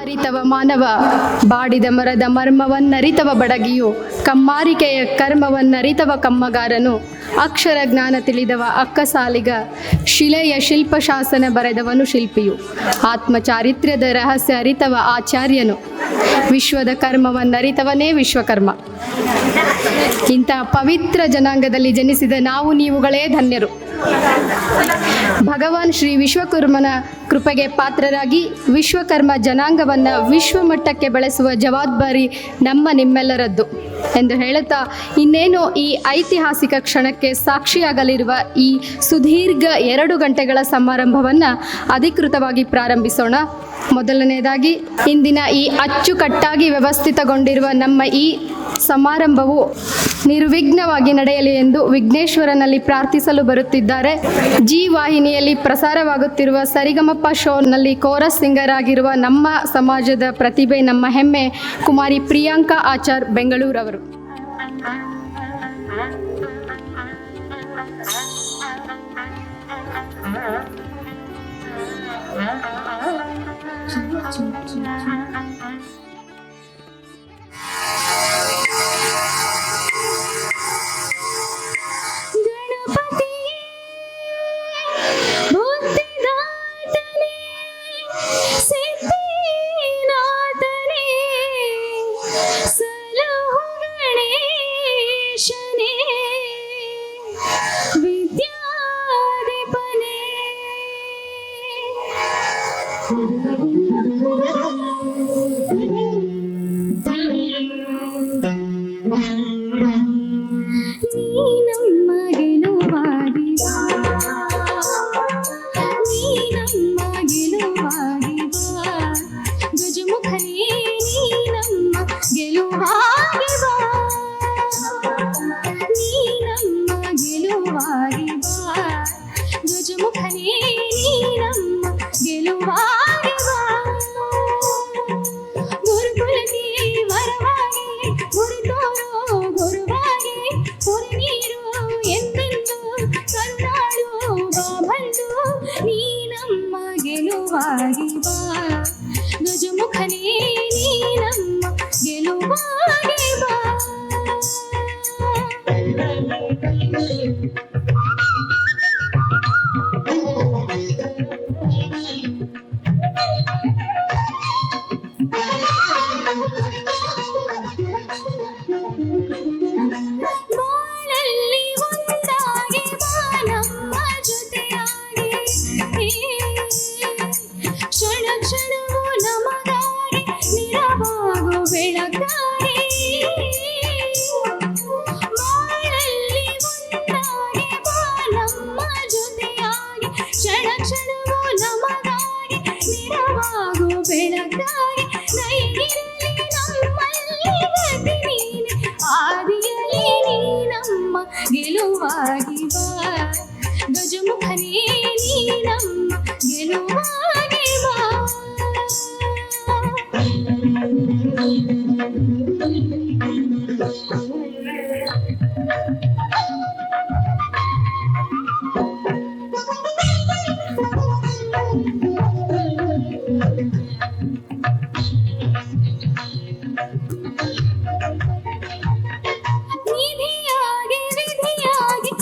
ಅರಿತವ ಮಾನವ ಬಾಡಿದ ಮರದ ಮರ್ಮವನ್ನರಿತವ ಬಡಗಿಯು ಕಮ್ಮಾರಿಕೆಯ ಕರ್ಮವನ್ನರಿತವ ಕಮ್ಮಗಾರನು ಅಕ್ಷರ ಜ್ಞಾನ ತಿಳಿದವ ಅಕ್ಕಸಾಲಿಗ ಶಿಲೆಯ ಶಿಲ್ಪಶಾಸನ ಬರೆದವನು ಶಿಲ್ಪಿಯು ಆತ್ಮಚಾರಿತ್ರ್ಯದ ರಹಸ್ಯ ಅರಿತವ ಆಚಾರ್ಯನು ವಿಶ್ವದ ಕರ್ಮವನ್ನರಿತವನೇ ವಿಶ್ವಕರ್ಮ. ಇಂತಹ ಪವಿತ್ರ ಜನಾಂಗದಲ್ಲಿ ಜನಿಸಿದ ನಾವು ನೀವುಗಳೇ ಧನ್ಯರು. ಭಗವಾನ್ ಶ್ರೀ ವಿಶ್ವಕರ್ಮನ ಕೃಪೆಗೆ ಪಾತ್ರರಾಗಿ ವಿಶ್ವಕರ್ಮ ಜನಾಂಗವನ್ನು ವಿಶ್ವಮಟ್ಟಕ್ಕೆ ಬೆಳೆಸುವ ಜವಾಬ್ದಾರಿ ನಿಮ್ಮೆಲ್ಲರದ್ದು ಎಂದು ಹೇಳುತ್ತಾ ಇನ್ನೇನು ಈ ಐತಿಹಾಸಿಕ ಕ್ಷಣಕ್ಕೆ ಸಾಕ್ಷಿಯಾಗಲಿರುವ ಈ ಸುದೀರ್ಘ 2 ಗಂಟೆಗಳ ಸಮಾರಂಭವನ್ನು ಅಧಿಕೃತವಾಗಿ ಪ್ರಾರಂಭಿಸೋಣ. ಮೊದಲನೇದಾಗಿ ಇಂದಿನ ಈ ಅಚ್ಚುಕಟ್ಟಾಗಿ ವ್ಯವಸ್ಥಿತಗೊಂಡಿರುವ ನಮ್ಮ ಈ ಸಮಾರಂಭವು ನಿರ್ವಿಘ್ನವಾಗಿ ನಡೆಯಲಿ ಎಂದು ವಿಘ್ನೇಶ್ವರನಲ್ಲಿ ಪ್ರಾರ್ಥಿಸಲು ಬರುತ್ತಿದ್ದಾರೆ. ಜಿ ವಾಹಿನಿಯಲ್ಲಿ ಪ್ರಸಾರವಾಗುತ್ತಿರುವ ಸರಿಗಮಪ ಶೋನಲ್ಲಿ ಕೋರಸ್ ಸಿಂಗರ್ ಆಗಿರುವ ನಮ್ಮ ಸಮಾಜದ ಪ್ರತಿಭೆ, ನಮ್ಮ ಹೆಮ್ಮೆ ಕುಮಾರಿ ಪ್ರಿಯಾಂಕಾ ಆಚಾರ್ ಬೆಂಗಳೂರವರು. ನಿಧಿಯಾಗಿ ವಿಧಿಯಾಗಿ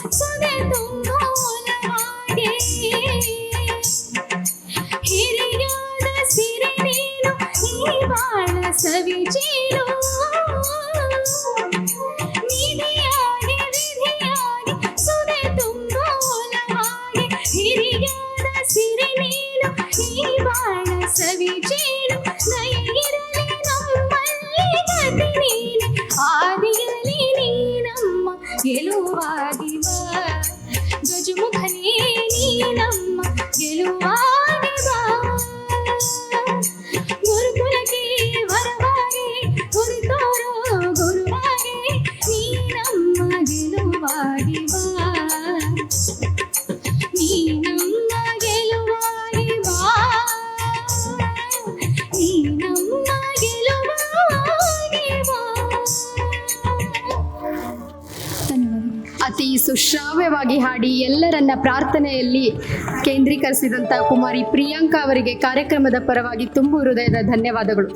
ಅತಿ ಸುಶ್ರಾವ್ಯವಾಗಿ ಹಾಡಿ ಎಲ್ಲರನ್ನ ಪ್ರಾರ್ಥನೆಯಲ್ಲಿ ಕೇಂದ್ರೀಕರಿಸಿದಂಥ ಕುಮಾರಿ ಪ್ರಿಯಾಂಕಾ ಅವರಿಗೆ ಕಾರ್ಯಕ್ರಮದ ಪರವಾಗಿ ತುಂಬು ಹೃದಯದ ಧನ್ಯವಾದಗಳು.